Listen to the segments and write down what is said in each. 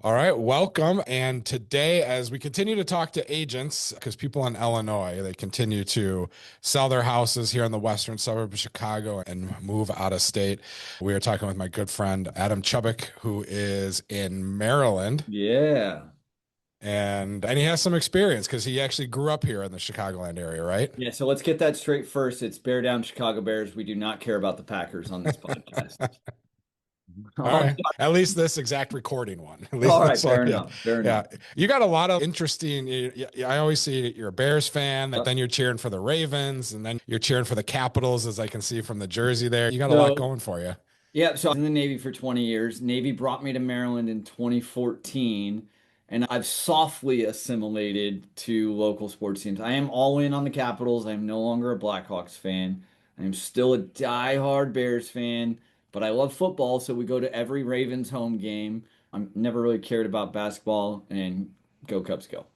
All right, welcome. And today, as we continue to talk to agents, because people in Illinois, they continue to sell their houses here in the western suburb of Chicago and move out of state. We are talking with my good friend Adam Chubbuck, who is in Maryland, Yeah. and he has some experience because he actually grew up here in the Chicagoland area, right? Yeah, so let's get that straight first. It's Bear Down Chicago Bears. We do not care about the Packers on this podcast. All All right. At least this exact recording one. At least right, this one. fair Yeah. enough. Fair Yeah. enough. You got a lot of interesting. I always see you're a Bears fan, that Uh, then you're cheering for the Ravens, and then you're cheering for the Capitals, as I can see from the jersey there. You got a lot So, going for you. yeah, so I was in the Navy for 20 years. Navy brought me to Maryland in 2014, and I've softly assimilated to local sports teams. I am all in on the Capitals. I am no longer a Blackhawks fan. I am still a diehard Bears fan, but I love football, so we go to every Ravens home game. I'm never really cared about basketball, and go Cubs go.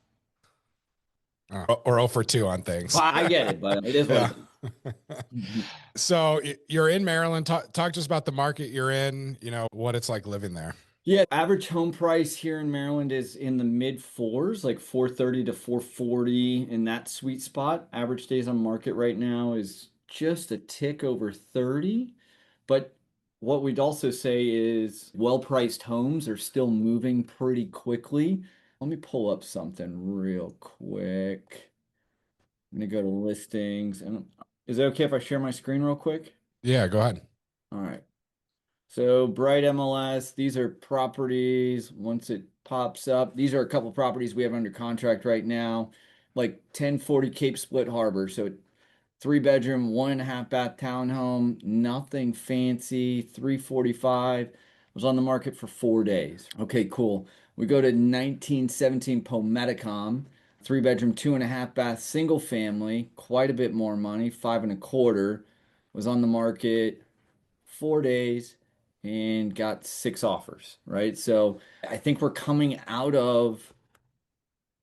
Or 0 for 2 on Well, things. I get it, but it is what Yeah. it is. So you're in Maryland. Talk to us about the market you're in, what it's like living there. Yeah, average home price here in Maryland is in the mid fours, like 430 to 440 in that sweet spot. Average days on market right now is just a tick over 30. But what we'd also say is well-priced homes are still moving pretty quickly. Let me pull up something real quick. I'm gonna go to listings. And is it okay if I share my screen real quick? Yeah, go ahead. All right. So Bright MLS, these are properties. Once it pops up, these are a couple properties we have under contract right now, like 1040 Cape Split Harbor. So three bedroom, 1.5 bath townhome, nothing fancy, 345. Was on the market for 4 days. Okay, cool. We go to 1917 Pometicom, three bedroom, 2.5 bath, single family, quite a bit more money, 5.25. Was on the market 4 days and got six offers, right? So I think we're coming out of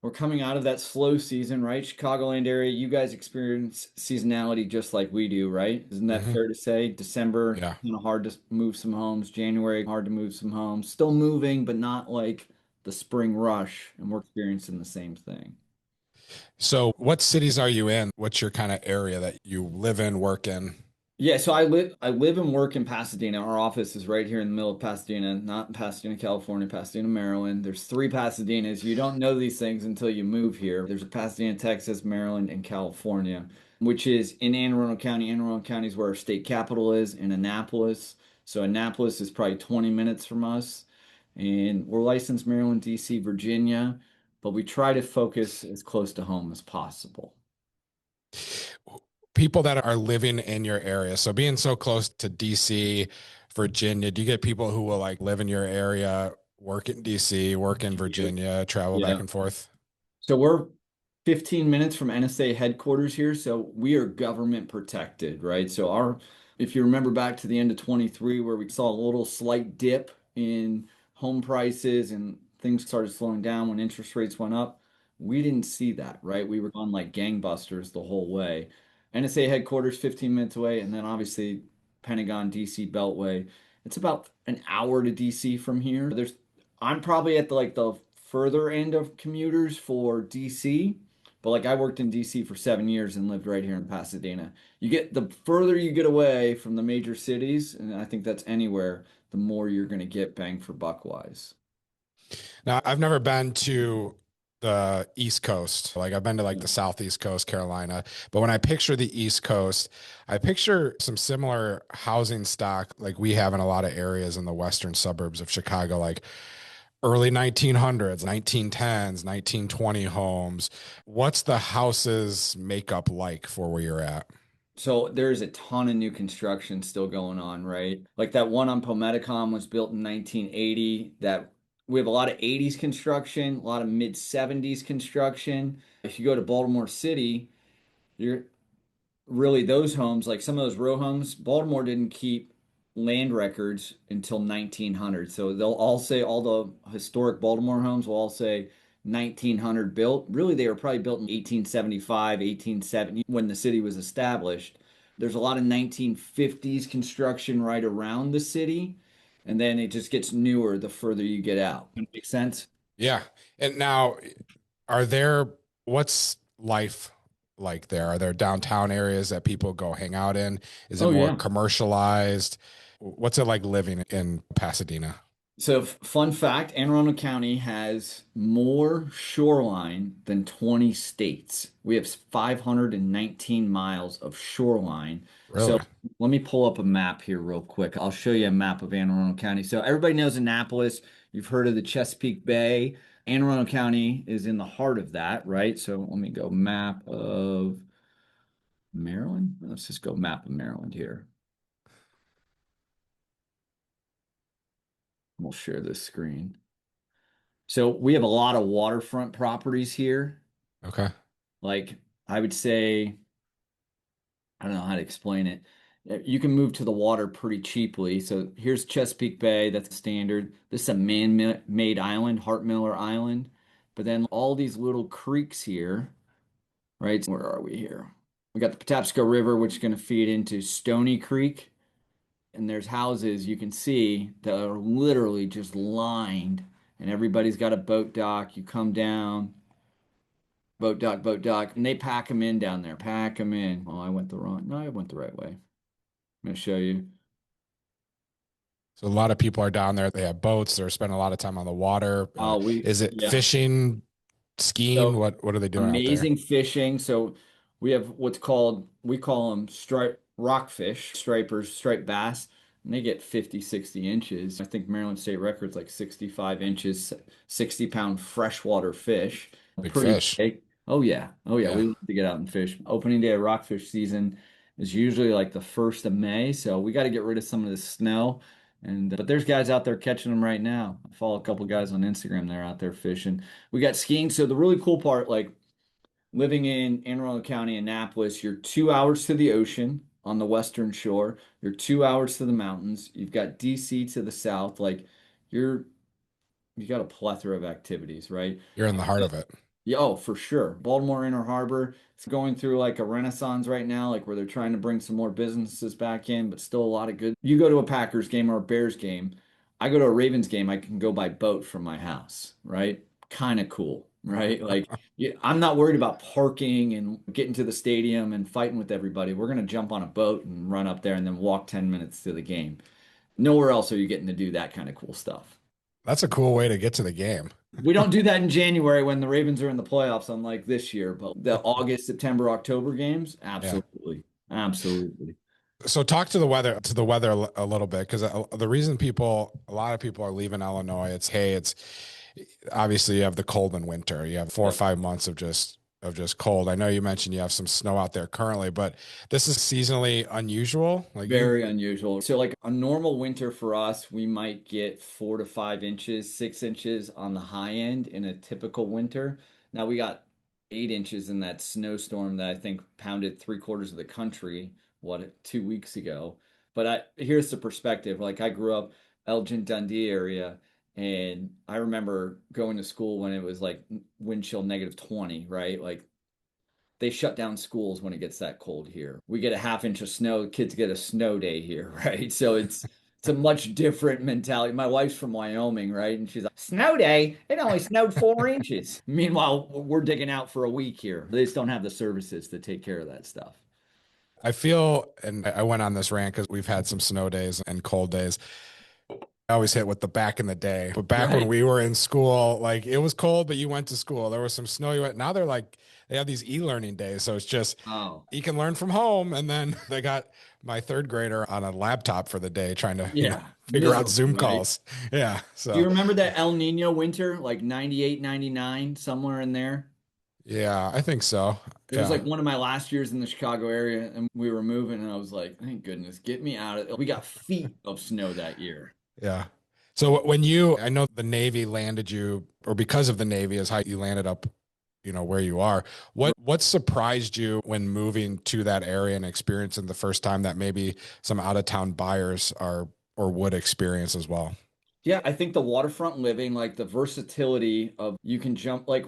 that slow season, right? Chicagoland area, you guys experience seasonality just like we do, right? Isn't that Hmm. fair to say? December, Yeah. hard to move some homes. January, hard to move some homes. Still moving, but not like the spring rush. And we're experiencing the same thing. So what cities are you in? What's your kind of area that you live in, work in? Yeah, so I live and work in Pasadena. Our office is right here in the middle of Pasadena, not in Pasadena, California, Pasadena, Maryland. There's three Pasadenas. You don't know these things until you move here. There's a Pasadena, Texas, Maryland, and California, which is in Anne Arundel County. Anne Arundel County is where our state capital is in Annapolis. So Annapolis is probably 20 minutes from us. And we're licensed Maryland, DC, Virginia, but we try to focus as close to home as possible. People that are living in your area. So being so close to DC, Virginia, do you get people who will like live in your area, work in DC, work in Virginia, travel back Yeah. and forth? So we're 15 minutes from NSA headquarters here, so we are government protected, right? If you remember back to the end of 23 where we saw a little slight dip in home prices and things started slowing down when interest rates went up, we didn't see that, right? We were on like gangbusters the whole way. NSA headquarters 15 minutes away, and then obviously Pentagon DC Beltway. It's about an hour to DC from here. I'm probably at the further end of commuters for DC, but like I worked in DC for 7 years and lived right here in Pasadena. You get the further you get away from the major cities, and I think that's anywhere, the more you're going to get bang for buck wise. Now, I've never been to the East Coast. Like I've been to like the Southeast Coast, Carolina. But when I picture the East Coast, I picture some similar housing stock like we have in a lot of areas in the western suburbs of Chicago, like early 1900s, 1910s, 1920 homes. What's the houses makeup like for where you're at? So there's a ton of new construction still going on, right? Like that one on Pometicom was built in 1980. That we have a lot of 80s construction, a lot of mid 70s construction. If you go to Baltimore City, you're really those homes, like some of those row homes, Baltimore didn't keep land records until 1900. So they'll all say all the historic Baltimore homes will all say 1900 built. Really, they were probably built in 1875, 1870 when the city was established. There's a lot of 1950s construction right around the city. and then it just gets newer the further you get out. Make sense? Yeah. And now, are there, what's life like there? Are there downtown areas that people go hang out in? Is it Oh more yeah. commercialized? What's it like living in Pasadena? So, fun fact, Anne Arundel County has more shoreline than 20 states. We have 519 miles of shoreline. So, Really? let me pull up a map here real quick. I'll show you a map of Anne Arundel County. So, everybody knows Annapolis. You've heard of the Chesapeake Bay. Anne Arundel County is in the heart of that, right? So, let me go map of Maryland. Let's just go map of Maryland here. We'll share this screen. So we have a lot of waterfront properties here. Okay. Like I would say, I don't know how to explain it. You can move to the water pretty cheaply. So here's Chesapeake Bay, that's standard. This is a man-made island, Hart Miller Island. But then all these little creeks here, right? Where are we here? We got the Patapsco River, which is going to feed into Stony Creek. And there's houses you can see that are literally just lined, and everybody's got a boat dock. You come down, boat dock, and they pack them in down there. Pack them in. Oh, I went the wrong. No, I went the right way. I'm gonna show you. So a lot of people are down there. They have boats. They're spending a lot of time on the water. Oh, Is it yeah. fishing, skiing? So What are they doing out there? amazing fishing. So we have what's called, we call them stripe rockfish, stripers, striped bass, and they get 50, 60 inches. I think Maryland state record's like 65 inches, 60-pound freshwater fish. Big Pretty fish. big. Oh yeah. Oh yeah. Yeah. We love to get out and fish. Opening day of rockfish season is usually like the 1st of May. So we got to get rid of some of the snow. And but there's guys out there catching them right now. I follow a couple guys on Instagram. They're out there fishing. We got skiing. So the really cool part, like living in Anne Arundel County, Annapolis, you're 2 hours to the ocean on the western shore. You're 2 hours to the mountains. You've got DC to the south. Like you're you got a plethora of activities, right? You're in the heart of it. Yeah, oh, for sure. Baltimore Inner Harbor, it's going through like a renaissance right now, like where they're trying to bring some more businesses back in, but still a lot of good. You go to a Packers game or a Bears game, I go to a Ravens game, I can go by boat from my house, right? Kind of cool, right? Like, yeah, I'm not worried about parking and getting to the stadium and fighting with everybody. We're going to jump on a boat and run up there and then walk 10 minutes to the game. Nowhere else are you getting to do that kind of cool stuff. That's a cool way to get to the game. We don't do that in January when the Ravens are in the playoffs, unlike this year. But the August, September, October games, Yeah. absolutely. Absolutely. So talk to the weather a little bit, because the reason a lot of people are leaving Illinois, it's, hey, it's obviously you have the cold in winter. You have 4 or 5 months of just cold. I know you mentioned you have some snow out there currently, but this is seasonally unusual. Like you, Very unusual. So, like a normal winter for us, we might get 4 to 5 inches, 6 inches on the high end in a typical winter. Now we got 8 inches in that snowstorm that I think pounded 3/4 of the country, what, 2 weeks ago. But here's the perspective. Like I grew up Elgin, Dundee area, and I remember going to school when it was like wind chill -20, right? Like they shut down schools when it gets that cold here. We get a half inch of snow, kids get a snow day here, right? So it's a much different mentality. My wife's from Wyoming, right? And she's like, snow day? It only snowed 4 inches. Meanwhile, we're digging out for a week here. They just don't have the services to take care of that stuff. I feel, and I went on this rant because we've had some snow days and cold days. I always hit with the back in the day, but back when Right. we were in school, like it was cold, but you went to school. There was some snow. You went. Now they're like they have these e-learning days, so it's just Oh, you can learn from home. And then they got my third grader on a laptop for the day, trying to yeah. figure out Miserable, Zoom right? calls. Yeah. Do you So remember that El Nino winter, like 98, 99, somewhere in there? yeah, I think so. It was Yeah. like one of my last years in the Chicago area, and we were moving, and I was like, thank goodness, get me out of it. We got feet of snow that year. Yeah. So I know the Navy landed you, or because of the Navy is how you landed up, where you are. What surprised you when moving to that area and experiencing the first time that maybe some out of town buyers are or would experience as well? Yeah, I think the waterfront living, like the versatility of you can jump, like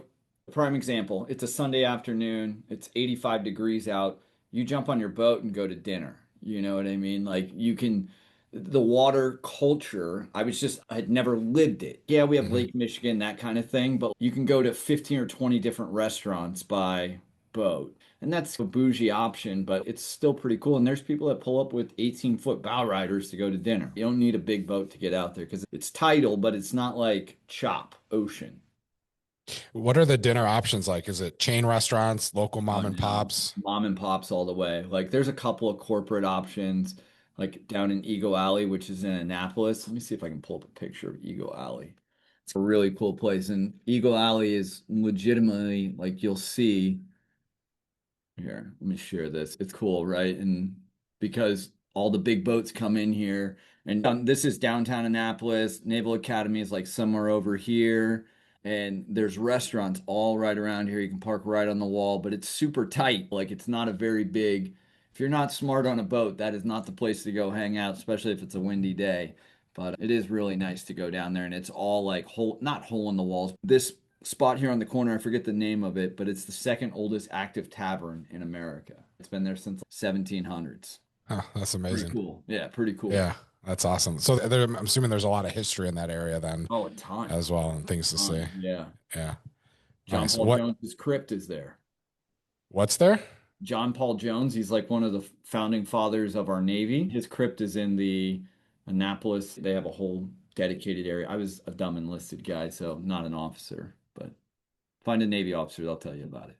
prime example, it's a Sunday afternoon, it's 85 degrees out. You jump on your boat and go to dinner. You know what I mean? Like you can, the water culture, I had never lived it. Yeah, we have Hmm. Lake Michigan, that kind of thing, but you can go to 15 or 20 different restaurants by boat. And that's a bougie option, but it's still pretty cool. And there's people that pull up with 18-foot bow riders to go to dinner. You don't need a big boat to get out there because it's tidal, but it's not like chop ocean. What are the dinner options like? Is it chain restaurants, local Oh mom and no, pops? mom and pops all the way. Like there's a couple of corporate options, like down in Eagle Alley, which is in Annapolis. Let me see if I can pull up a picture of Eagle Alley. It's a really cool place. And Eagle Alley is legitimately like you'll see here. Let me share this. It's cool, right? And because all the big boats come in here, and this is downtown Annapolis. Naval Academy is like somewhere over here, and there's restaurants all right around here. You can park right on the wall, but it's super tight. Like it's not a very big. If you're not smart on a boat, that is not the place to go hang out, especially if it's a windy day. But it is really nice to go down there, and it's all like not hole in the walls. This spot here on the corner, I forget the name of it, but it's the second oldest active tavern in America. It's been there since 1700s. Huh, that's Pretty amazing. cool. Yeah, pretty cool. Yeah, that's awesome. So I'm assuming there's a lot of history in that area then Oh, a ton. as well and things to see. Yeah. Yeah, John nice. Paul Jones's crypt is there. What's there? John Paul Jones, he's like one of the founding fathers of our Navy. His crypt is in the Annapolis. They have a whole dedicated area. I was a dumb enlisted guy, so not an officer, but find a Navy officer, they'll tell you about it.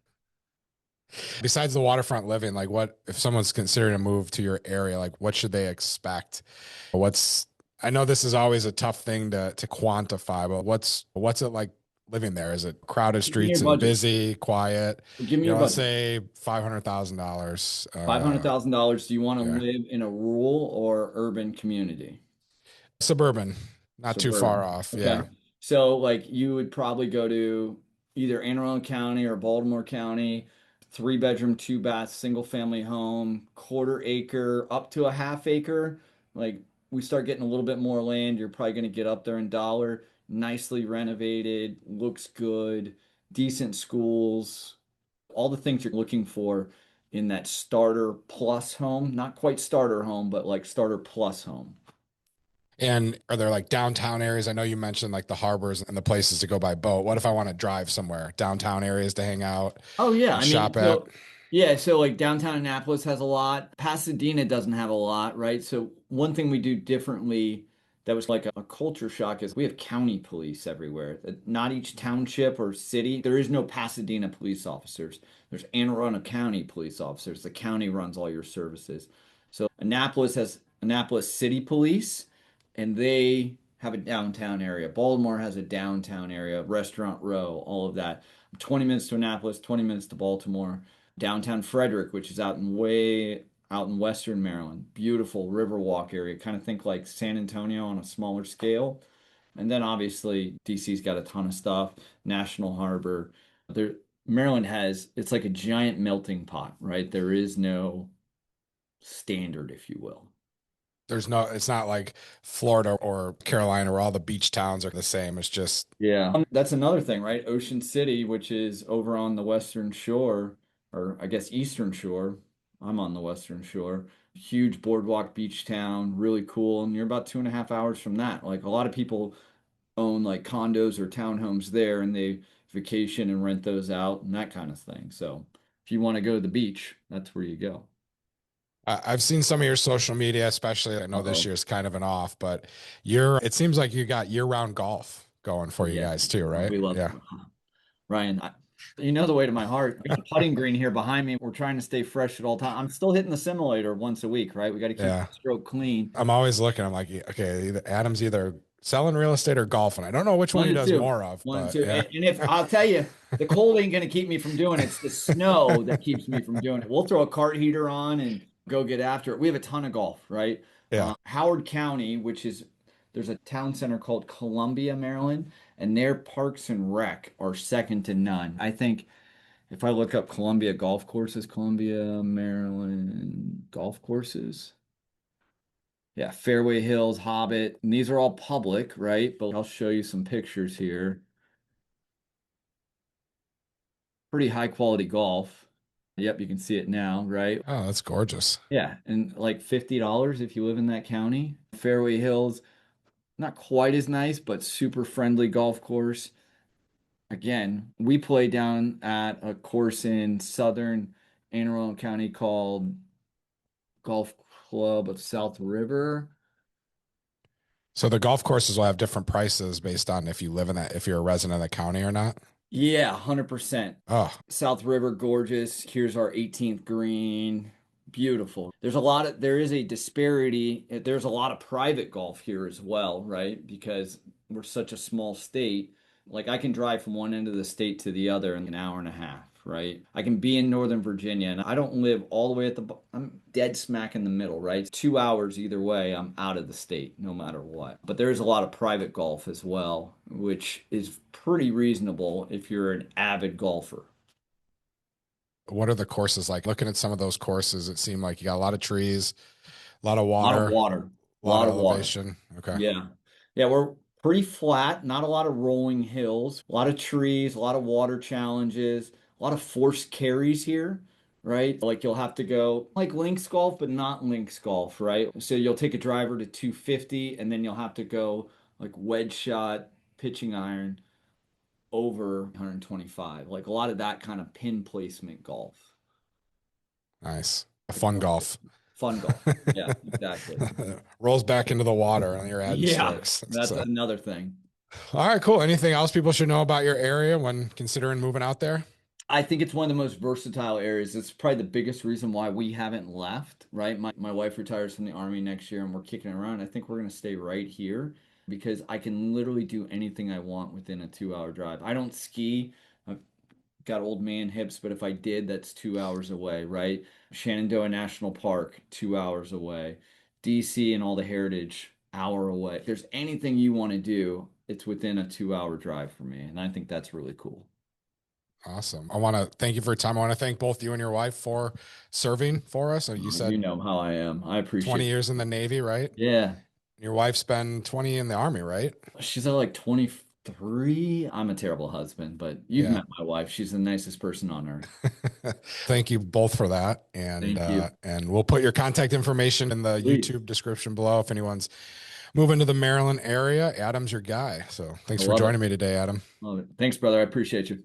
Besides the waterfront living, like what if someone's considering a move to your area, like what should they expect? What's I know this is always a tough thing to quantify, but what's it like living there? Is it crowded Give me your streets and budget. busy, quiet? Give me your Let's budget. say $500,000. $500,000. Do you want to Yeah, live in a rural or urban community? suburban, not too far Suburban. off. Okay. Yeah, So, like, you would probably go to either Anne Arundel County or Baltimore County, three bedroom, two bath, single family home, quarter acre, up to a half acre. Like, we start getting a little bit more land, you're probably going to get up there in dollar. Nicely renovated, looks good, decent schools, all the things you're looking for in that starter plus home. Not quite starter home, but like starter plus home. and are there like downtown areas? I know you mentioned like the harbors and the places to go by boat. What if I want to drive somewhere? Downtown areas to hang out Oh yeah, and I mean, shop at? so like downtown Annapolis has a lot. Pasadena doesn't have a lot, right? So one thing we do differently that was like a culture shock is we have county police everywhere. Not each township or city, there is no Pasadena police officers. There's Anne Arundel County police officers. The county runs all your services. So Annapolis has Annapolis City Police, and they have a downtown area. Baltimore has a downtown area, Restaurant Row, all of that. 20 minutes to Annapolis, 20 minutes to Baltimore. Downtown Frederick, which is out in Western Maryland. Beautiful Riverwalk area. Kind of think like San Antonio on a smaller scale. And then obviously DC's got a ton of stuff. National Harbor. There Maryland has it's like a giant melting pot, right? There is no standard, if you will. It's not like Florida or Carolina where all the beach towns are the same. It's just, Yeah. That's another thing, right? Ocean City, which is over on the Western Shore, or I guess Eastern Shore. I'm on the Western Shore. Huge boardwalk beach town, really cool. And you're about 2.5 hours from that. Like a lot of people own like condos or townhomes there and they vacation and rent those out and that kind of thing. So if you want to go to the beach, that's where you go. I've seen some of your social media, especially I know this Uh-oh. year's kind of an off, but it seems like you got year-round golf going for you Yeah. guys too, right? We love Yeah. Ryan, you know the way to my heart. We got a putting green here behind me. We're trying to stay fresh at all times. I'm still hitting the simulator once a week, right? We got to keep the Yeah. stroke clean. I'm always looking. I'm like, okay, Adam's either selling real estate or golfing. I don't know which one One he to does two. more of, One and but two. yeah. And if I'll tell you, the cold ain't going to keep me from doing it. It's the snow that keeps me from doing it. We'll throw a cart heater on and go get after it. We have a ton of golf, right? Yeah. Howard County, there's a town center called Columbia, Maryland, and their parks and rec are second to none. I think if I look up Columbia golf courses, Columbia, Maryland golf courses. Yeah, Fairway Hills, Hobbit, and these are all public, right? But I'll show you some pictures here. Pretty high quality golf. Yep, you can see it now, right? Oh, that's gorgeous. Yeah, and like $50 if you live in that county. Fairway Hills, not quite as nice, but super friendly golf course. Again, we play down at a course in southern Anne Arundel County called Golf Club of South River. So the golf courses will have different prices based on if you live in that, if you're a resident of the county or not. Yeah, 100%. Oh, South River, gorgeous. Here's our 18th green. Beautiful. There is a disparity. There's a lot of private golf here as well, right? Because we're such a small state. Like I can drive from one end of the state to the other in an hour and a half, right? I can be in Northern Virginia and I don't live all the way I'm dead smack in the middle, right? 2 hours either way, I'm out of the state no matter what. But there is a lot of private golf as well, which is pretty reasonable if you're an avid golfer. what are the courses like? Looking at some of those courses, it seemed like you got a lot of trees, a lot of A lot of water, water, a a lot of lot of water. elevation. Okay. Yeah. Yeah, we're pretty flat, not a lot of rolling hills, a lot of trees, a lot of water challenges, a lot of forced carries here, right? Like you'll have to go like links golf, but not links golf, right? So you'll take a driver to 250 and then you'll have to go like wedge shot, pitching iron over 125. Like a lot of that kind of pin placement golf. Nice. Fun golf. Fun golf. Yeah, exactly. Rolls back into the water on your ad Yeah, strokes. that's So, another thing. all right, cool. Anything else people should know about your area when considering moving out there? I think it's one of the most versatile areas. It's probably the biggest reason why we haven't left, right? My wife retires from the Army next year and we're kicking around. I think we're going to stay right here because I can literally do anything I want within a 2 hour drive. I don't ski. I've got old man hips, but if I did, that's 2 hours away, right? Shenandoah National Park, 2 hours away. DC and all the heritage, hour away. If there's anything you want to do, it's within a 2 hour drive for me. And I think that's really cool. Awesome. I want to thank you for your time. I want to thank both you and your wife for serving for us. You You said know how I am. I 20 appreciate it. years in the Navy, right? Yeah. Your wife's been 20 in the Army, right? She's at like 23. I'm a terrible husband, but you've Yeah. met my wife. She's the nicest person on earth. Thank you both for that. Thank you. And we'll put your contact information in the Please. YouTube description below if anyone's moving to the Maryland area. Adam's your guy. So I thanks for love it. joining me today, Adam. Love it. Thanks, brother. I appreciate you.